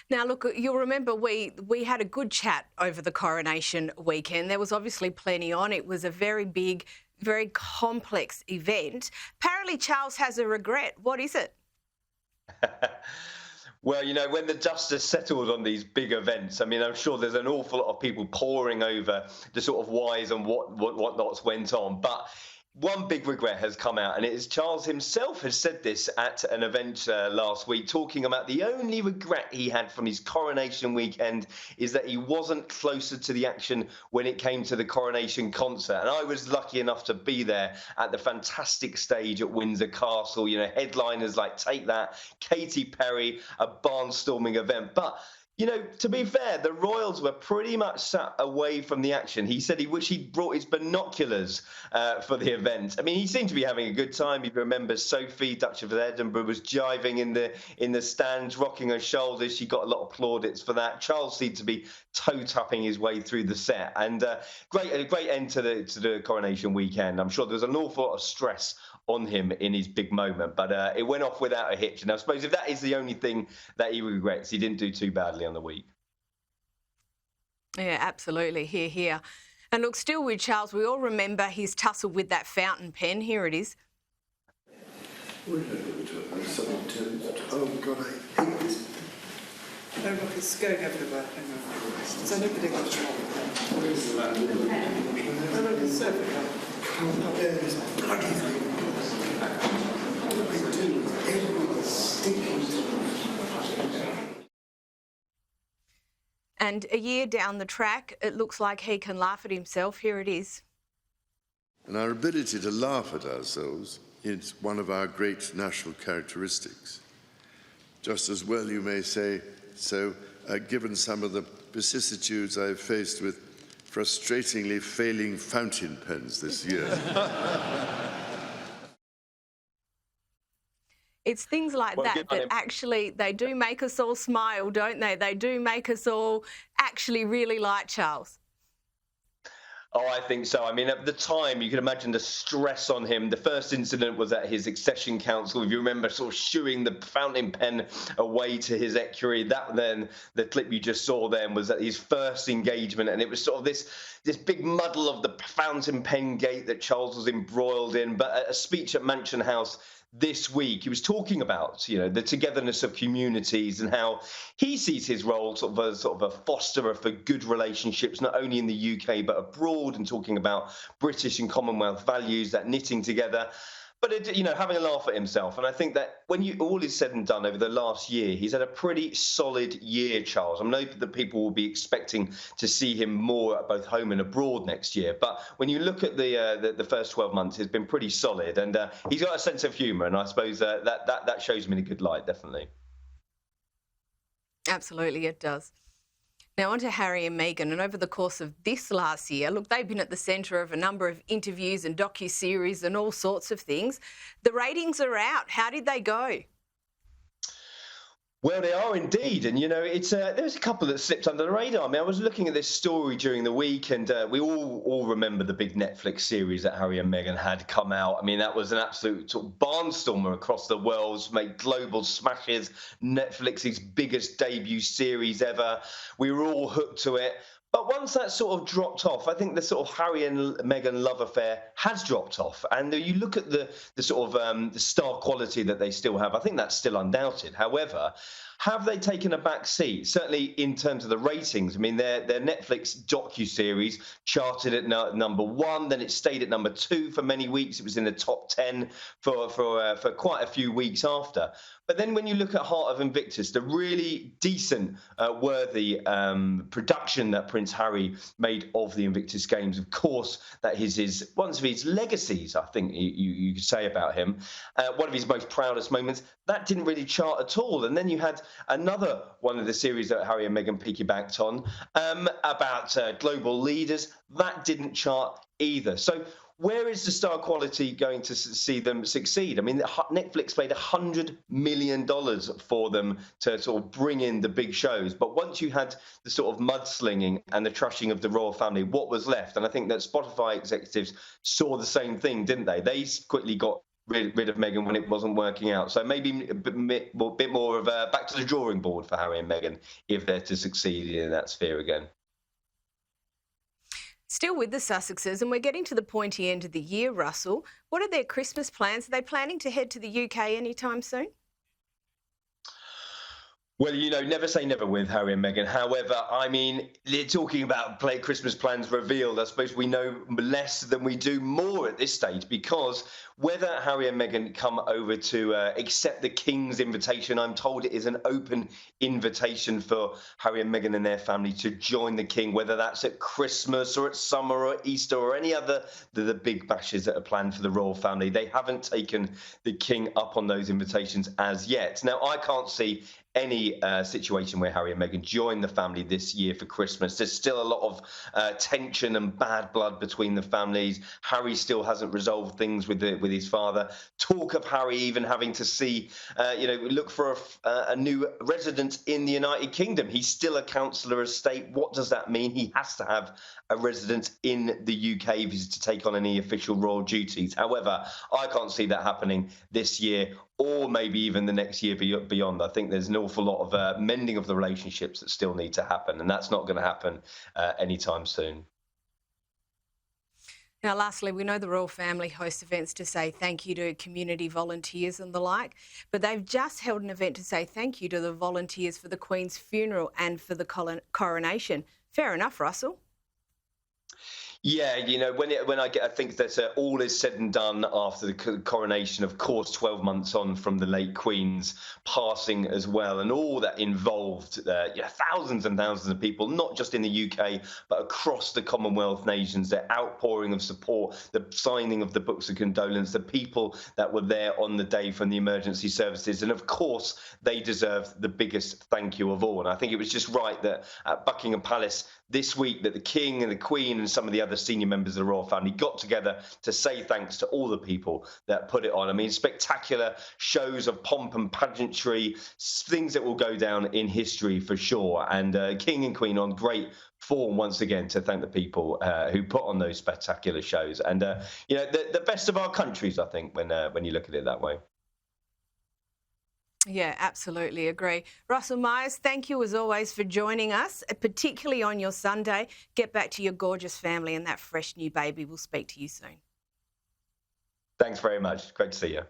Now, look, you'll remember we had a good chat over the coronation weekend. There was obviously plenty on. It was a very big, very complex event. Apparently, Charles has a regret. What is it? Well, when the dust has settled on these big events, I mean, I'm sure there's an awful lot of people poring over the sort of whys and whatnots went on. But one big regret has come out, and it is Charles himself has said this at an event last week, talking about the only regret he had from his coronation weekend is that he wasn't closer to the action when it came to the coronation concert. And I was lucky enough to be there at the fantastic stage at Windsor Castle. Headliners like Take That, Katy Perry, a barnstorming event. But to be fair, the royals were pretty much sat away from the action. He said he wished he'd brought his binoculars for the event. I mean, he seemed to be having a good time. He remembers Sophie, Duchess of Edinburgh, was jiving in the stands, rocking her shoulders. She got a lot of plaudits for that. Charles seemed to be toe-tapping his way through the set, and a great end to the coronation weekend. I'm sure there was an awful lot of stress on him in his big moment, but it went off without a hitch. And I suppose if that is the only thing that he regrets, he didn't do too badly on the week. Yeah, absolutely. Here. And look, still with Charles, we all remember his tussle with that fountain pen. Here it is. Oh, God, I hate this. No, look, it's going everywhere. So nobody got it wrong. No, look, it's everywhere. There is bloody thing. And a year down the track, it looks like he can laugh at himself. Here it is. And our ability to laugh at ourselves is one of our great national characteristics. Just as well you may say so, given some of the vicissitudes I've faced with frustratingly failing fountain pens this year. It's things like that actually, they do make us all smile, don't they? They do make us all actually really like Charles. Oh, I think so. I mean, at the time, you can imagine the stress on him. The first incident was at his accession council. If you remember, sort of shooing the fountain pen away to his equerry. That then, the clip you just saw then, was at his first engagement, and it was sort of this big muddle of the fountain pen gate that Charles was embroiled in. But at a speech at Mansion House this week, he was talking about, the togetherness of communities and how he sees his role sort of a fosterer for good relationships, not only in the UK but abroad, and talking about British and Commonwealth values, that knitting together. But, having a laugh at himself. And I think that when all is said and done over the last year, he's had a pretty solid year, Charles. I know that people will be expecting to see him more at both home and abroad next year. But when you look at the first 12 months, it's been pretty solid. And he's got a sense of humour. And I suppose that shows him in a good light, definitely. Absolutely, it does. Now, on to Harry and Meghan, and over the course of this last year, look, they've been at the centre of a number of interviews and docu-series and all sorts of things. The ratings are out. How did they go? Well, they are indeed. And, there's a couple that slipped under the radar. I mean, I was looking at this story during the week, and we all remember the big Netflix series that Harry and Meghan had come out. I mean, that was an absolute sort of barnstormer across the world, made global smashes, Netflix's biggest debut series ever. We were all hooked to it. But once that sort of dropped off, I think the sort of Harry and Meghan love affair has dropped off. And you look at the sort of the star quality that they still have, I think that's still undoubted. However, have they taken a back seat? Certainly in terms of the ratings. I mean, their Netflix docu-series charted at number 1, then it stayed at number 2 for many weeks. It was in the top 10 for quite a few weeks after. But then when you look at Heart of Invictus, the really decent, worthy production that Prince Harry made of the Invictus Games, of course, that is one of his legacies, I think you could say about him. One of his most proudest moments, that didn't really chart at all. And then you had another one of the series that Harry and Meghan piggybacked on about global leaders. That didn't chart either. So where is the star quality going to see them succeed? I mean, Netflix paid $100 million for them to sort of bring in the big shows. But once you had the sort of mudslinging and the trashing of the royal family, what was left? And I think that Spotify executives saw the same thing, didn't they? They quickly got rid of Meghan when it wasn't working out. So maybe a bit more of a back to the drawing board for Harry and Meghan if they're to succeed in that sphere again. Still with the Sussexes, and we're getting to the pointy end of the year, Russell. What are their Christmas plans? Are they planning to head to the UK anytime soon? Well, never say never with Harry and Meghan. However, I mean, they're talking about Christmas plans revealed. I suppose we know less than we do more at this stage, because whether Harry and Meghan come over to accept the King's invitation, I'm told it is an open invitation for Harry and Meghan and their family to join the King, whether that's at Christmas or at summer or Easter or any other the big bashes that are planned for the royal family. They haven't taken the King up on those invitations as yet. Now, I can't see any situation where Harry and Meghan join the family this year for Christmas. There's still a lot of tension and bad blood between the families. Harry still hasn't resolved things with his father. Talk of Harry even having to look for a new resident in the United Kingdom. He's still a councillor of state. What does that mean? He has to have a resident in the UK if he's to take on any official royal duties. However, I can't see that happening this year, or maybe even the next year beyond. I think there's an awful lot of mending of the relationships that still need to happen, and that's not going to happen anytime soon. Now, lastly, we know the royal family hosts events to say thank you to community volunteers and the like, but they've just held an event to say thank you to the volunteers for the Queen's funeral and for the coronation. Fair enough, Russell. Yeah, I think that all is said and done after the coronation, of course, 12 months on from the late Queen's passing as well, and all that involved thousands and thousands of people, not just in the UK, but across the Commonwealth nations, their outpouring of support, the signing of the books of condolence, the people that were there on the day from the emergency services. And of course, they deserve the biggest thank you of all. And I think it was just right that at Buckingham Palace this week that the King and the Queen and some of the other senior members of the royal family got together to say thanks to all the people that put it on. I mean, spectacular shows of pomp and pageantry, things that will go down in history for sure. And King and Queen on great form once again to thank the people who put on those spectacular shows. And, the best of our countries, I think, when you look at it that way. Yeah, absolutely agree. Russell Myers, thank you as always for joining us, particularly on your Sunday. Get back to your gorgeous family and that fresh new baby. We'll speak to you soon. Thanks very much. Great to see you.